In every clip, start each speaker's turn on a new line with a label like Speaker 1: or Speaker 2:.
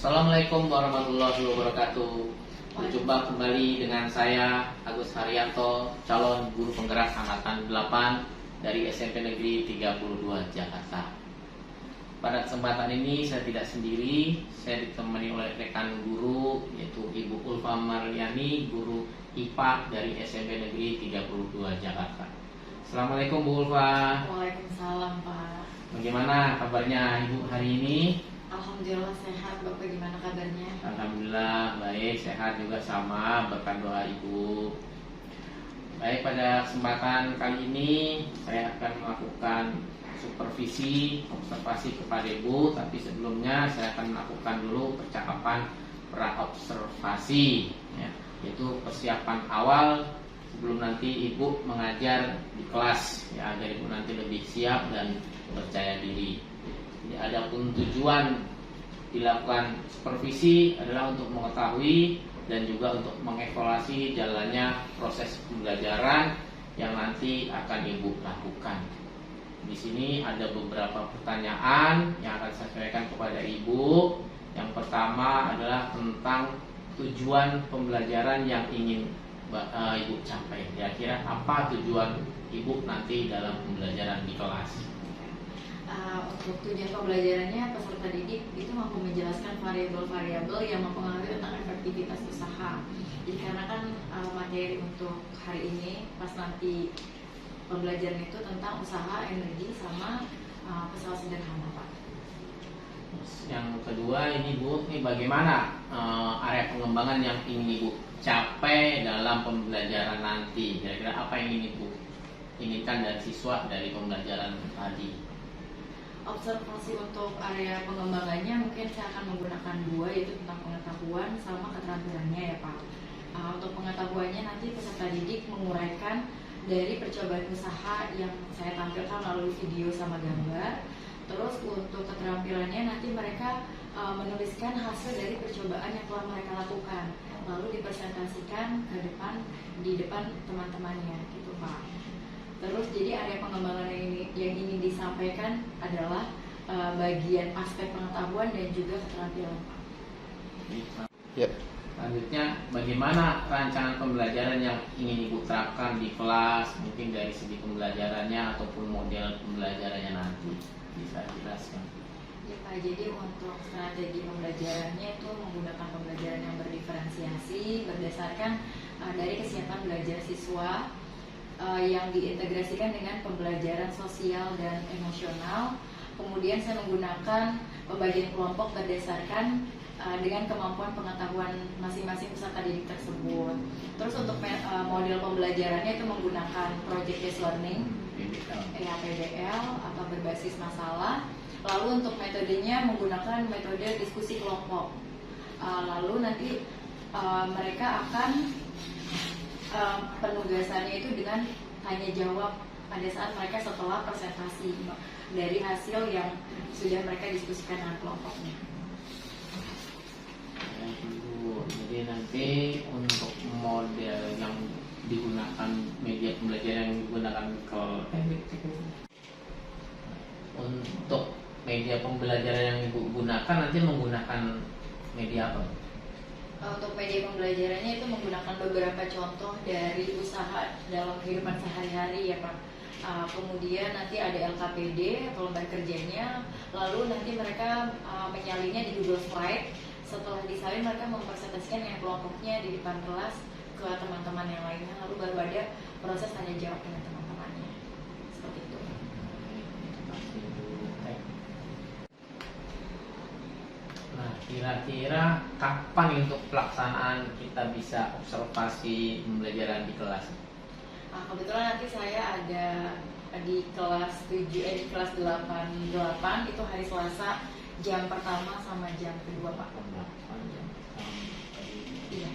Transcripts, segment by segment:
Speaker 1: Assalamualaikum warahmatullahi wabarakatuh. Berjumpa kembali dengan saya Agus Haryanto, calon guru penggerak angkatan 8 dari SMP Negeri 32 Jakarta. Pada kesempatan ini saya tidak sendiri, saya ditemani oleh rekan guru yaitu Ibu Ulfa Marliani, guru IPA dari SMP Negeri 32 Jakarta. Assalamualaikum Bu Ulfa.
Speaker 2: Waalaikumsalam Pak.
Speaker 1: Bagaimana kabarnya Ibu hari ini?
Speaker 2: Alhamdulillah sehat. Bapak gimana kabarnya?
Speaker 1: Alhamdulillah baik, sehat juga sama, berkat doa Ibu. Baik, pada kesempatan kali ini saya akan melakukan supervisi, observasi kepada Ibu. Tapi sebelumnya saya akan melakukan dulu percakapan pra-observasi, ya, yaitu persiapan awal sebelum nanti Ibu mengajar di kelas, ya, agar Ibu nanti lebih siap dan percaya diri. Jadi adapun tujuan dilakukan supervisi adalah untuk mengetahui dan juga untuk mengevaluasi jalannya proses pembelajaran yang nanti akan Ibu lakukan. Di sini ada beberapa pertanyaan yang akan saya sampaikan kepada Ibu. Yang pertama adalah tentang tujuan pembelajaran yang ingin Ibu capai. Kira-kira apa tujuan Ibu nanti dalam pembelajaran di kelas?
Speaker 2: Untuk tujuan pembelajarannya, peserta didik itu mampu menjelaskan variabel-variabel yang mempengaruhi tentang efektivitas usaha. Jadi karena kan materi untuk hari ini pas nanti pembelajaran itu tentang usaha, energi, sama pesawat sederhana, Pak.
Speaker 1: Yang kedua ini Bu, ini bagaimana area pengembangan yang ingin Ibu capai dalam pembelajaran nanti? Kira-kira apa yang ingin Ibu inginkan dari siswa dari pembelajaran tadi?
Speaker 2: Observasi untuk area pengembangannya mungkin saya akan menggunakan dua, yaitu tentang pengetahuan sama keterampilannya ya Pak. Untuk pengetahuannya nanti peserta didik menguraikan dari percobaan usaha yang saya tampilkan melalui video sama gambar. Terus untuk keterampilannya nanti mereka menuliskan hasil dari percobaan yang telah mereka lakukan, lalu dipresentasikan ke depan di depan teman-temannya gitu Pak. Terus jadi area pengembangan yang ingin disampaikan adalah bagian aspek pengetahuan dan juga keterampilan.
Speaker 1: Ya. Selanjutnya, bagaimana rancangan pembelajaran yang ingin Ibu terapkan di kelas, mungkin dari segi pembelajarannya ataupun model pembelajarannya nanti, bisa jelaskan?
Speaker 2: Ya Pak, jadi untuk strategi pembelajarannya itu menggunakan pembelajaran yang berdiferensiasi berdasarkan dari kesiapan belajar siswa, yang diintegrasikan dengan pembelajaran sosial dan emosional. Kemudian saya menggunakan pembagian kelompok berdasarkan dengan kemampuan pengetahuan masing-masing peserta didik tersebut. Terus untuk model pembelajarannya itu menggunakan project based learning, PBL atau berbasis masalah. Lalu untuk metodenya menggunakan metode diskusi kelompok. Lalu nanti mereka akan penugasannya itu dengan tanya jawab pada saat mereka setelah presentasi dari hasil yang sudah mereka diskusikan dengan kelompoknya.
Speaker 1: Jadi nanti untuk model yang digunakan, media pembelajaran yang digunakan untuk media pembelajaran yang digunakan nanti menggunakan media apa?
Speaker 2: Untuk media pembelajarannya itu menggunakan beberapa contoh dari usaha dalam kehidupan sehari-hari ya Pak. Kemudian nanti ada LKPD atau lembar kerjanya, lalu nanti mereka menyalinnya di Google Slide. Setelah disalin mereka mempresentasikan yang kelompoknya di depan kelas ke teman-teman yang lainnya, lalu baru ada proses tanya jawab dengan teman-temannya. Seperti itu.
Speaker 1: Nah, kira-kira kapan untuk pelaksanaan kita bisa observasi pembelajaran di kelas?
Speaker 2: Kebetulan nanti saya ada di kelas 7 di kelas 8 itu hari Selasa jam pertama sama jam kedua Pak. Iya.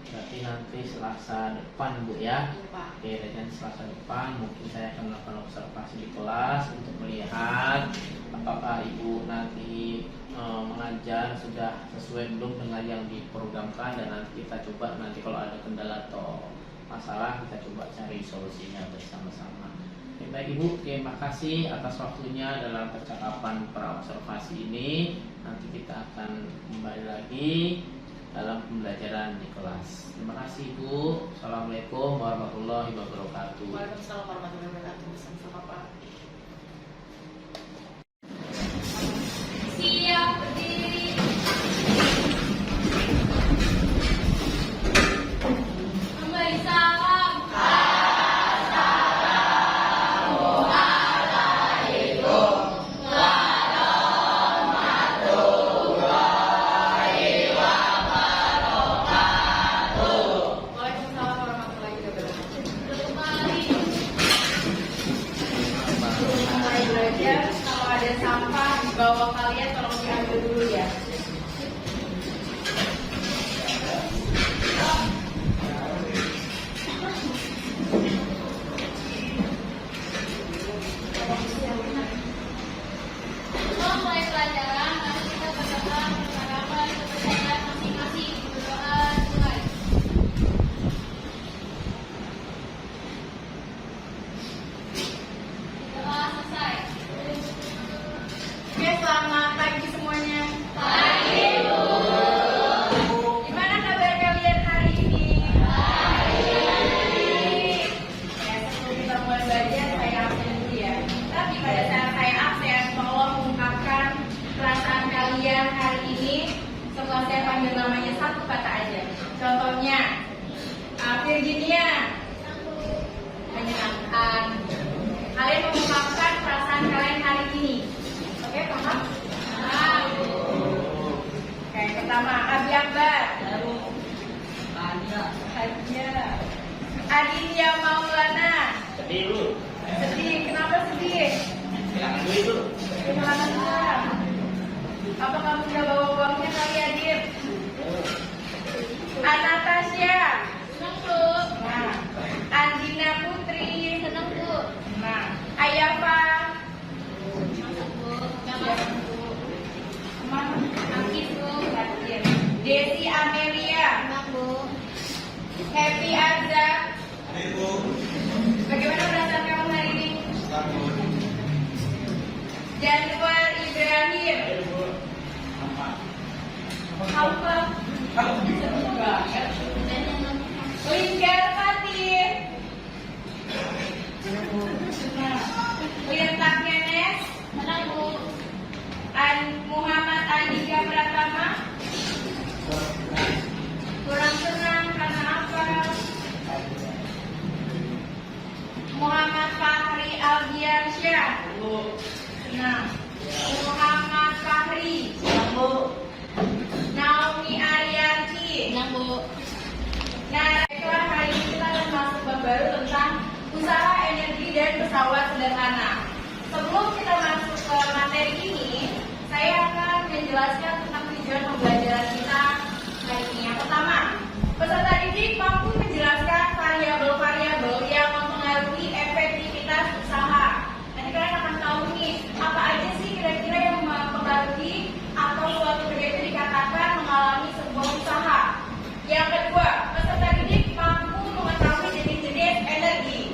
Speaker 1: Berarti nanti Selasa depan Bu ya?
Speaker 2: Iya Pak.
Speaker 1: Oke, dan Selasa depan mungkin saya akan melakukan observasi di kelas untuk melihat apakah Ibu nanti mengajar sudah sesuai belum dengan yang diprogramkan, dan nanti kita coba nanti kalau ada kendala atau masalah kita coba cari solusinya bersama-sama. Baik Ibu, terima kasih atas waktunya dalam percakapan pra observasi ini. nanti kita akan kembali lagi dalam pembelajaran di kelas. Terima kasih Ibu. Assalamualaikum warahmatullahi wabarakatuh.
Speaker 2: Waalaikumsalam warahmatullahi wabarakatuh. Sama-sama Pak. Siap berdiri. Kembali salam. Waalaikumsalam warahmatullahi wabarakatuh. Mulai belajar, kalau ada sampah di bawah kalian tolong diambil dulu ya. Mulai pelajaran, nanti kita berdoa percakapan kepercayaan masing-masing. Berdoa mulai. Doa selesai. Oke, selamat pagi semuanya. Pagi, Bu. Gimana kabar kalian hari ini? Baik. Ya, sebelum kita mulai belajar, saya absen dulu ya. Tapi pada saat saya absen, tolong ungkapkan perasaan kalian hari ini setelah saya panggil namanya satu kata aja. Contohnya, Virginia. Menyenangkan. Kalian mengungkapkan perasaan kalian hari ini. Oke, paham? Paham. Oke, pertama, Abi Akbar. Hadia. Aditya Maulana.
Speaker 1: Sedih Bu.
Speaker 2: Sedih, kenapa sedih?
Speaker 1: Silakan dulu Ibu.
Speaker 2: Kehilangan uang. Apa kamu udah bawa uangnya kali Adit? Anastasia. Senang Bu. Nah, Andina Putri. Senang Bu. Nah, Ayafa. Masuk Bu. Jangan Bu. Kemana? Angkis Bu. Perhatian. Desi Amelia. Senang Bu. Happy Azza. Bagaimana perasaan kamu hari ini? Januar Ibrahim. Hampa. Sedih banget. Linggar Fatih. Lientak Nenes. Menang Bu. Muhammad Andika Pratama. Kurang senang karena apa? Muhammad Fahri Aldiansyah. Senang. Muhammad Fahri. Senang Bu. Naomi Ariyanti. Senang Bu. Nah, baiklah, hari ini kita akan masuk bab baru tentang usaha energi dan pesawat sederhana. Sebelum kita masuk ke materi ini, saya akan menjelaskan tentang tujuan pembelajaran kita hari ini. Yang pertama, peserta didik mampu menjelaskan variabel-variabel yang mempengaruhi efektivitas usaha. Nanti kalian akan tahu nih, apa aja sih kira-kira yang mempengaruhi atau suatu kerja itu dikatakan mengalami sebuah usaha. Yang kedua, peserta didik mampu mengetahui jenis-jenis energi.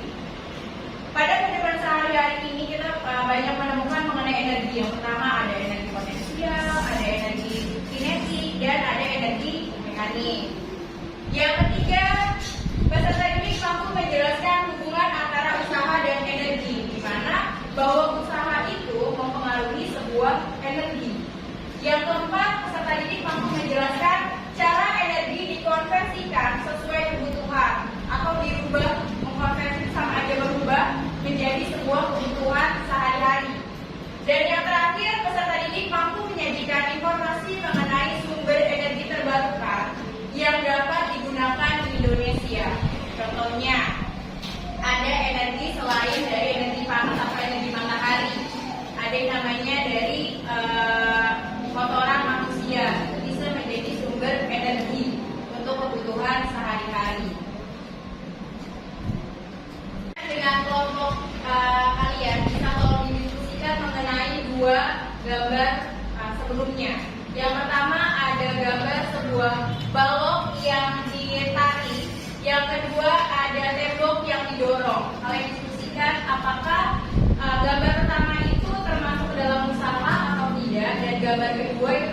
Speaker 2: Pada kehidupan sehari-hari ini kita banyak menemukan mengenai energi. Yang pertama ada energi potensial, ada energi kinetik, dan ada energi mekanik. Yang ketiga, peserta didik mampu menjelaskan hubungan antara usaha dan energi, di mana bahwa usaha itu mempengaruhi sebuah energi. Yang keempat, peserta didik mampu menjelaskan cara energi dikonversikan sesuai kebutuhan atau dirubah, mengkonversi sama aja berubah menjadi sebuah kebutuhan sehari-hari. Dan yang terakhir, peserta didik mampu menyajikan informasi mengenai sumber energi terbarukan yang dapat digunakan di Indonesia. Contohnya, ada energi selain dari energi panas atau energi matahari. Ada yang namanya dari kotoran manusia. Itu bisa menjadi sumber energi untuk kebutuhan sehari-hari. Dengan kelompok kalian bisa tolong didiskusikan mengenai dua gambar sebelumnya. Yang pertama ada gambar sebuah balok yang ditarik. Yang kedua ada tembok yang didorong. Kalian diskusikan apakah gambar pertama itu termasuk dalam usaha atau tidak, dan gambar kedua itu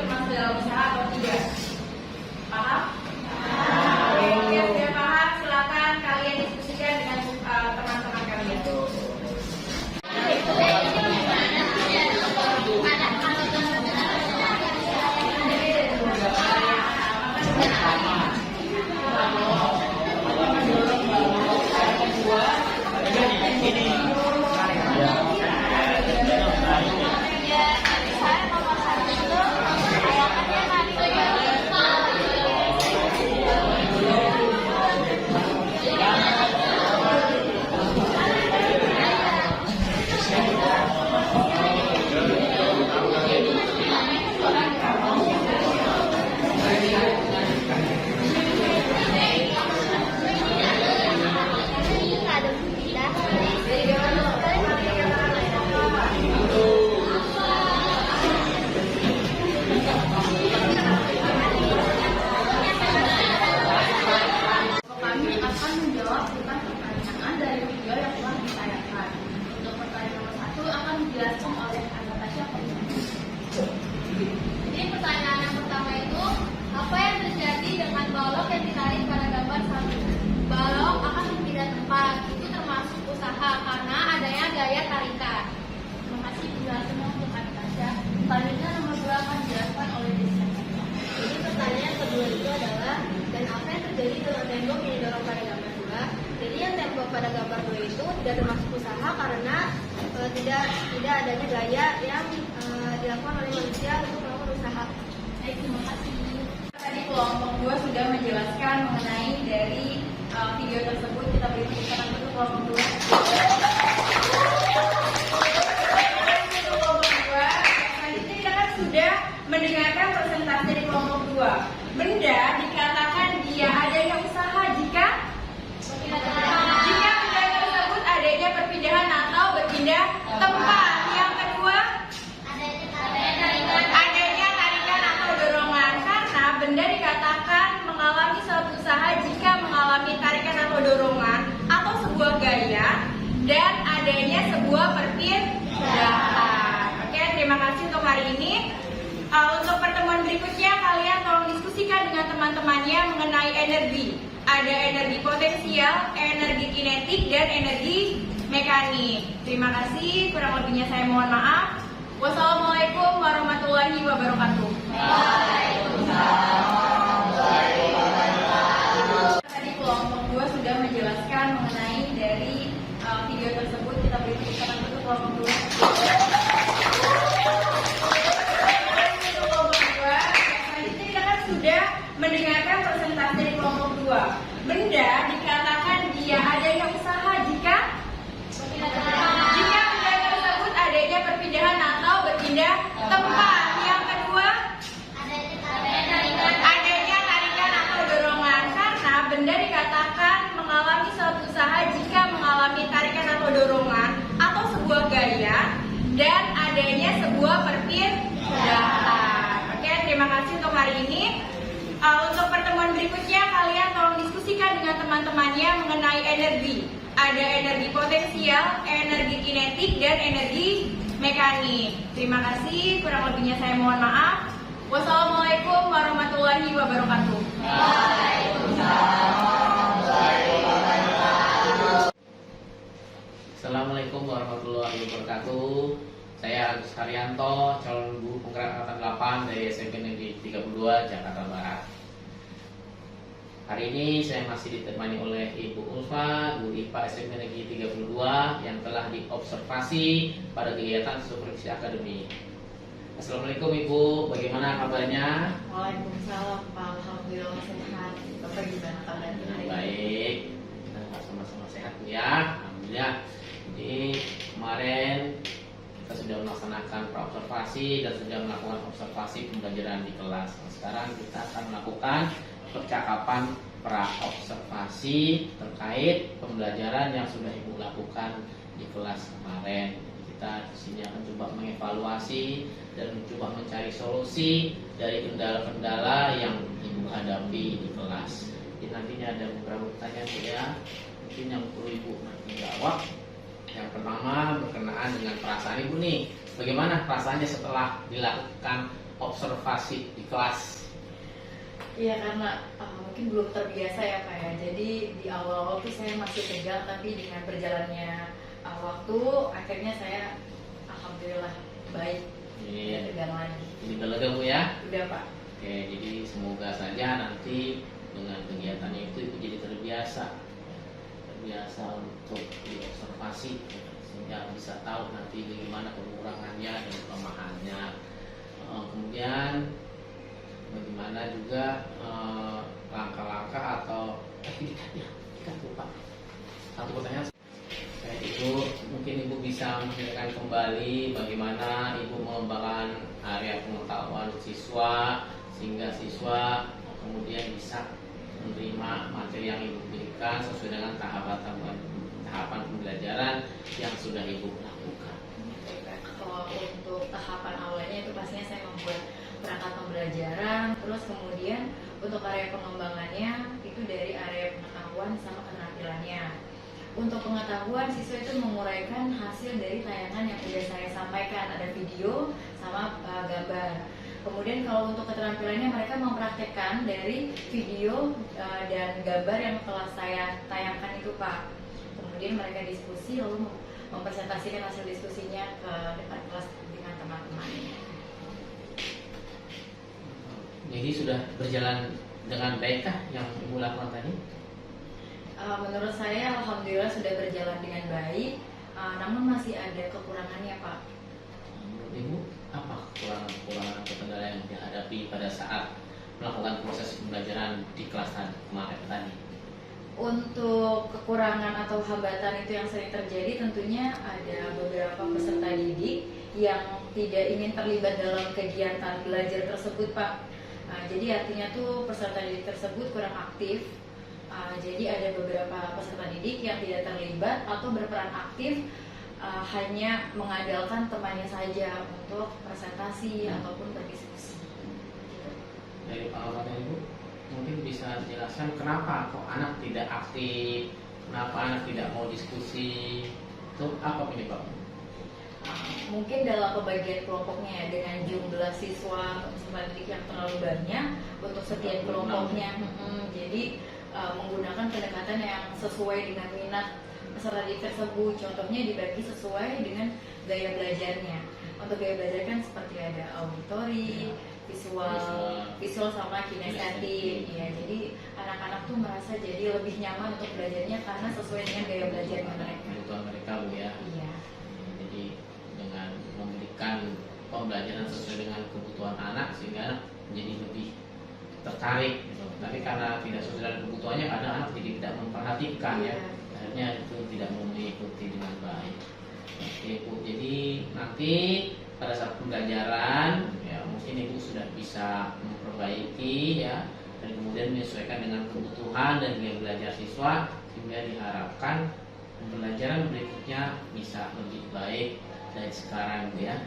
Speaker 3: tidak termasuk usaha karena tidak adanya gaya yang dilakukan oleh manusia untuk melakukan usaha.
Speaker 2: Baik, terima kasih. Tadi kelompok 2 sudah menjelaskan mengenai dari video tersebut. Kita beri tepuk tangan untuk kelompok 2. Selanjutnya kita kan sudah mendengarkan presentasi dari kelompok 2. Benda dikatakan dia adanya usaha jika benda tersebut adanya perpindahan atau berpindah tempat. Yang kedua, adanya tarikan atau dorongan. Karena benda dikatakan mengalami suatu usaha jika mengalami tarikan atau dorongan atau sebuah gaya dan adanya sebuah perpindahan. Oke, terima kasih untuk hari ini. Untuk pertemuan berikutnya kalian tolong diskusikan dengan teman-temannya mengenai energi. Ada energi potensial, energi kinetik, dan energi mekanik. Terima kasih, kurang lebihnya saya mohon maaf. Wassalamualaikum warahmatullahi wabarakatuh. Tadi kelompok 2 sudah menjelaskan mengenai dari video tersebut. Kita beri tepuk tangan untuk kelompok 2. Selanjutnya kita kan sudah mendengarkan presentasi dari kelompok 2. Benda dikatakan dia adanya usaha jika benda tersebut adanya perpindahan atau berpindah tempat. Yang kedua, adanya tarikan atau dorongan. Karena benda dikatakan mengalami suatu usaha jika mengalami tarikan atau dorongan atau sebuah gaya dan adanya sebuah perpindahan. Oke, terima kasih untuk hari ini. Untuk pertemuan berikutnya kalian tolong diskusikan dengan teman-temannya mengenai energi. Ada energi potensial, energi kinetik, dan energi mekanik. Terima kasih, kurang lebihnya saya mohon maaf. Wassalamualaikum warahmatullahi wabarakatuh.
Speaker 1: Assalamualaikum warahmatullahi wabarakatuh. Saya Agus Haryanto, calon guru penggerak angkatan 8 dari SMP Negeri 32 Jakarta Barat. Hari ini saya masih ditemani oleh Ibu Ulfa, guru IPA SMP Negeri 32 yang telah diobservasi pada kegiatan supervisi akademik. Assalamualaikum Ibu, bagaimana kabarnya?
Speaker 2: Waalaikumsalam Pak, alhamdulillah sehat. Bapak gimana kabarnya hari ini?
Speaker 1: Baik, kita sama-sama sehat ya, alhamdulillah. Jadi kemarin kita sudah melaksanakan praobservasi dan sudah melakukan observasi pembelajaran di kelas. Nah, sekarang kita akan melakukan percakapan praobservasi terkait pembelajaran yang sudah Ibu lakukan di kelas kemarin. Kita di sini akan coba mengevaluasi dan mencoba mencari solusi dari kendala-kendala yang Ibu hadapi di kelas. Jadi nantinya ada beberapa pertanyaan ya, mungkin yang perlu Ibu nanti jawab. Yang pertama berkenaan dengan perasaan Ibu nih. Bagaimana perasaannya setelah dilakukan observasi di kelas?
Speaker 2: Iya, karena mungkin belum terbiasa ya Pak ya. Jadi di awal-awal tuh saya masih tegang, tapi dengan berjalannya waktu akhirnya saya alhamdulillah baik. Tidak tegang lagi.
Speaker 1: Jadi udah lega Bu ya?
Speaker 2: Udah Pak.
Speaker 1: Oke, jadi semoga saja nanti dengan kegiatannya itu Ibu jadi terbiasa untuk diobservasi sehingga bisa tahu nanti bagaimana pengurangannya dan kelemahannya. Kemudian bagaimana juga langkah-langkah atau kita lupa satu pertanyaan. Ibu mungkin Ibu bisa menjelaskan kembali bagaimana Ibu mengembangkan area pengetahuan siswa sehingga siswa kemudian bisa menerima materi yang Ibu berikan sesuai dengan tahapan pembelajaran yang sudah Ibu lakukan.
Speaker 2: Kalau untuk tahapan awalnya itu pastinya saya membuat perangkat pembelajaran, terus kemudian untuk area pengembangannya itu dari area pengetahuan sama keterampilannya. Untuk pengetahuan, siswa itu menguraikan hasil dari tayangan yang sudah saya sampaikan, ada video sama gambar. Kemudian kalau untuk keterampilannya mereka mempraktekkan dari video dan gambar yang telah saya tayangkan itu Pak. Kemudian mereka diskusi lalu mempresentasikan hasil diskusinya ke depan kelas dengan teman-temannya.
Speaker 1: Jadi sudah berjalan dengan baikkah yang Ibu lakukan tadi?
Speaker 2: Menurut saya alhamdulillah sudah berjalan dengan baik, namun masih ada kekurangannya Pak.
Speaker 1: Menurut Ibu, apa kekurangan atau kendala yang dihadapi pada saat melakukan proses pembelajaran di kelas kemarin tadi?
Speaker 2: Untuk kekurangan atau hambatan itu yang sering terjadi tentunya ada beberapa peserta didik yang tidak ingin terlibat dalam kegiatan belajar tersebut Pak. Jadi artinya tuh peserta didik tersebut kurang aktif. Jadi ada beberapa peserta didik yang tidak terlibat atau berperan aktif, hanya mengandalkan temannya saja untuk presentasi ataupun berdiskusi.
Speaker 1: Dari pengalaman Ibu, mungkin bisa dijelaskan kenapa kok anak tidak aktif, kenapa anak tidak mau diskusi, itu apa penyebabnya?
Speaker 2: Mungkin dalam pembagian kelompoknya ya, dengan jumlah siswa peserta didik yang terlalu banyak untuk setiap kelompoknya. Jadi menggunakan pendekatan yang sesuai dengan minat peserta didik tersebut. Contohnya dibagi sesuai dengan gaya belajarnya. Untuk gaya belajar kan seperti ada auditory, visual sama kinestetik. Ya, jadi anak-anak tuh merasa jadi lebih nyaman untuk belajarnya karena sesuai dengan gaya belajarnya mereka.
Speaker 1: Kebutuhan mereka Bu ya.
Speaker 2: Iya.
Speaker 1: Jadi dengan memberikan pembelajaran sesuai dengan kebutuhan anak sehingga menjadi lebih tertarik gitu. Tapi karena tidak sesuai dengan kebutuhannya, kadang anak jadi tidak memperhatikan ya. Akhirnya itu tidak mengikuti dengan baik. Oke Bu, jadi nanti pada saat pembelajaran ya mungkin Ibu sudah bisa memperbaiki ya, dan kemudian menyesuaikan dengan kebutuhan dan gaya belajar siswa sehingga diharapkan pembelajaran berikutnya bisa lebih baik dari sekarang ya.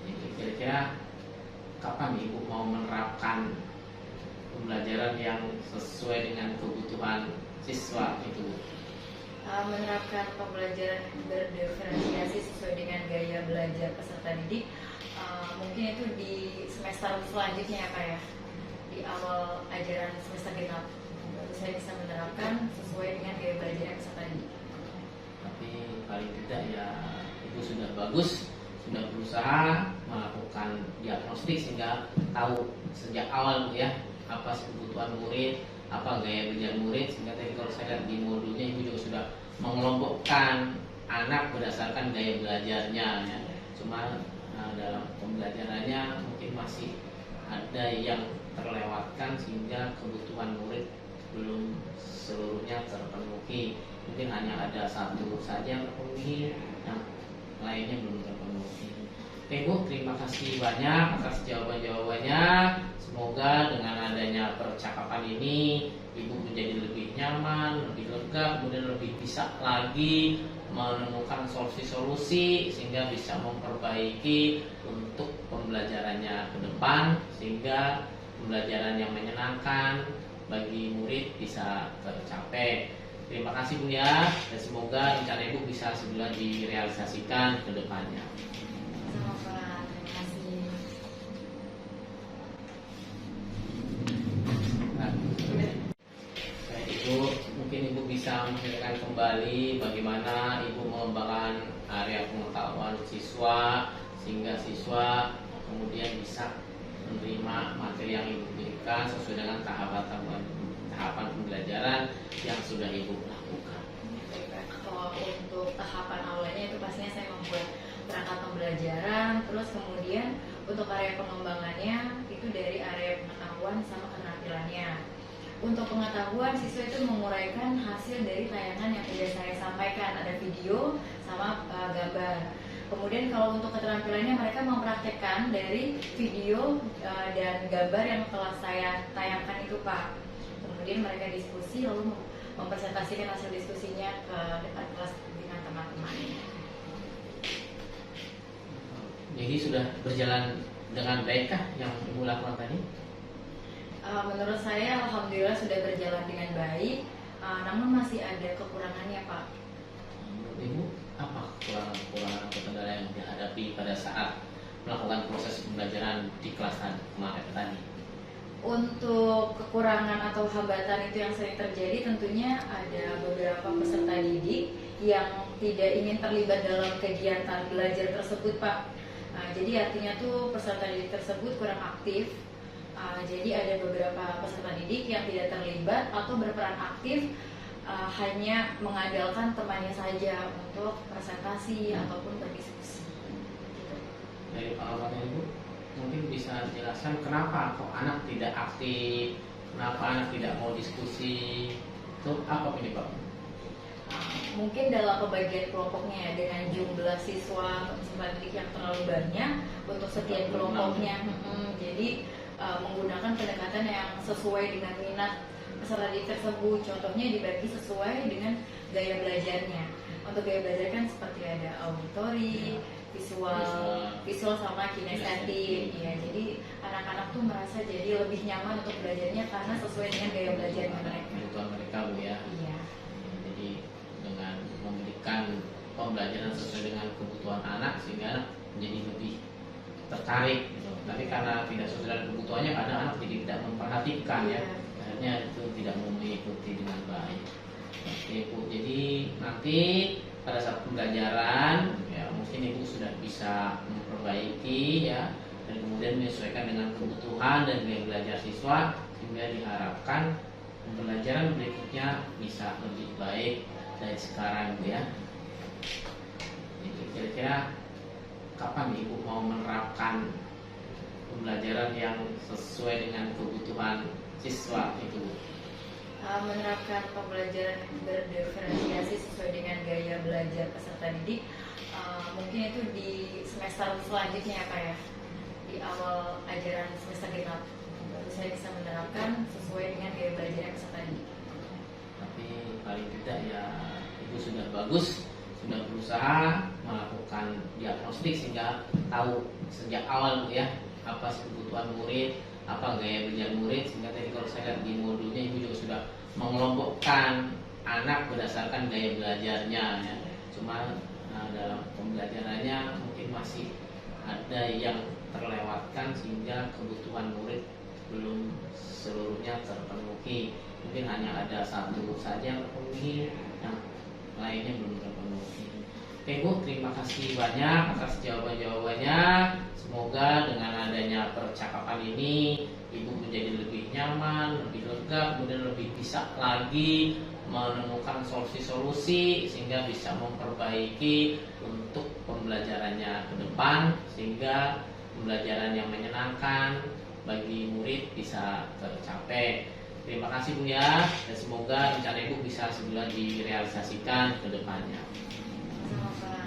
Speaker 1: Jadi kira-kira kapan Ibu mau menerapkan pembelajaran yang sesuai dengan kebutuhan siswa itu?
Speaker 2: Menerapkan pembelajaran berdiferensiasi sesuai dengan gaya belajar peserta didik, mungkin itu di semester selanjutnya ya Pak ya, di awal ajaran semester genap baru saya bisa menerapkan sesuai dengan gaya belajar peserta didik.
Speaker 1: Tapi paling tidak ya Ibu sudah bagus, sudah berusaha melakukan diagnostik sehingga tahu sejak awal Bu ya apa kebutuhan murid, apa gaya belajar murid, sehingga tadi kalau saya lihat di modulnya Ibu juga sudah mengelompokkan anak berdasarkan gaya belajarnya ya. Cuma dalam pembelajarannya mungkin masih ada yang terlewatkan sehingga kebutuhan murid belum seluruhnya terpenuhi. Mungkin hanya ada satu saja yang terpenuhi, yang lainnya belum terpenuhi. Oke Bu, terima kasih banyak atas jawaban-jawabannya. Semoga dengan adanya percakapan ini Ibu menjadi lebih nyaman, lebih lega, kemudian lebih bisa lagi menemukan solusi-solusi sehingga bisa memperbaiki untuk pembelajarannya ke depan, sehingga pembelajaran yang menyenangkan bagi murid bisa tercapai. Terima kasih Bu ya, dan semoga rencana Ibu bisa segera direalisasikan ke depannya.
Speaker 2: Sama Pak, terima kasih.
Speaker 1: Baik Ibu, mungkin Ibu bisa menceritakan kembali bagaimana Ibu mengembangkan area pengetahuan siswa sehingga siswa kemudian bisa menerima materi yang Ibu berikan sesuai dengan tahapan pembelajaran yang sudah Ibu lakukan.
Speaker 2: Kalau untuk tahapan awalnya itu pastinya saya membuat perangkat pembelajaran, terus kemudian untuk area pengembangannya itu dari area pengetahuan sama keterampilannya. Untuk pengetahuan, siswa itu menguraikan hasil dari tayangan yang sudah saya sampaikan, ada video sama gambar. Kemudian kalau untuk keterampilannya, mereka mempraktekkan dari video dan gambar yang telah saya tayangkan itu Pak. Kemudian mereka diskusi lalu mempresentasikan hasil diskusinya ke depan kelas dengan teman-teman.
Speaker 1: Jadi sudah berjalan dengan baikkah yang Ibu lakukan tadi?
Speaker 2: Menurut saya alhamdulillah sudah berjalan dengan baik, namun masih ada kekurangannya Pak.
Speaker 1: Menurut Ibu, apa kekurangan atau kendala yang dihadapi pada saat melakukan proses pembelajaran di kelas kemarin tadi?
Speaker 2: Untuk kekurangan atau hambatan itu yang sering terjadi tentunya ada beberapa peserta didik yang tidak ingin terlibat dalam kegiatan belajar tersebut Pak. Jadi artinya tuh peserta didik tersebut kurang aktif. Jadi ada beberapa peserta didik yang tidak terlibat atau berperan aktif, hanya mengandalkan temannya saja untuk presentasi ataupun berdiskusi. Gitu.
Speaker 1: Dari pengalaman Ibu, mungkin bisa jelaskan kenapa kok anak tidak aktif, kenapa anak tidak mau diskusi, itu apa penyebabnya?
Speaker 2: Mungkin dalam pembagian kelompoknya dengan jumlah siswa peserta didik yang terlalu banyak untuk setiap kelompoknya. Jadi menggunakan pendekatan yang sesuai dengan minat peserta didik tersebut. Contohnya dibagi sesuai dengan gaya belajarnya. Untuk gaya belajar kan seperti ada auditory, visual sama kinestetik. Ya, jadi anak-anak tuh merasa jadi lebih nyaman untuk belajarnya karena sesuai dengan gaya belajarnya mereka.
Speaker 1: Kebutuhan mereka, Bu ya.
Speaker 2: Iya.
Speaker 1: Jadi dengan memberikan pembelajaran sesuai dengan kebutuhan anak sehingga anak menjadi lebih tertarik gitu. Tapi karena tidak sesuai dengan kebutuhannya, kadang anak jadi tidak memperhatikan ya. Akhirnya itu tidak mau mengikuti dengan baik. Oke Bu, jadi nanti pada saat pembelajaran ya mungkin Ibu sudah bisa memperbaiki ya, dan kemudian menyesuaikan dengan kebutuhan dan gaya belajar siswa sehingga diharapkan pembelajaran berikutnya bisa lebih baik dari sekarang Bu ya. Jadi kira-kira kapan Ibu mau menerapkan pembelajaran yang sesuai dengan kebutuhan siswa itu?
Speaker 2: Menerapkan pembelajaran berdiferensiasi sesuai dengan gaya belajar peserta didik, mungkin itu di semester selanjutnya ya Pak ya, di awal ajaran semester genap baru saya bisa menerapkan sesuai dengan gaya belajar peserta didik.
Speaker 1: Tapi paling tidak ya Ibu sudah bagus, sudah berusaha melakukan diagnostik sehingga tahu sejak awal Bu ya apa sih kebutuhan murid, apa gaya belajar murid, sehingga tadi kalau saya lihat di modulnya Ibu juga sudah mengelompokkan anak berdasarkan gaya belajarnya ya. Cuma dalam pembelajarannya mungkin masih ada yang terlewatkan sehingga kebutuhan murid belum seluruhnya terpenuhi. Mungkin hanya ada satu saja yang terpenuhi, yang lainnya belum terpenuhi. Oke Bu, terima kasih banyak atas jawaban-jawabannya. Semoga dengan adanya percakapan ini Ibu menjadi lebih nyaman, lebih lega, kemudian lebih bisa lagi menemukan solusi-solusi sehingga bisa memperbaiki untuk pembelajarannya ke depan, sehingga pembelajaran yang menyenangkan bagi murid bisa tercapai. Terima kasih Bu ya, dan semoga rencana Ibu bisa segera direalisasikan ke depannya.
Speaker 2: Sama Pak.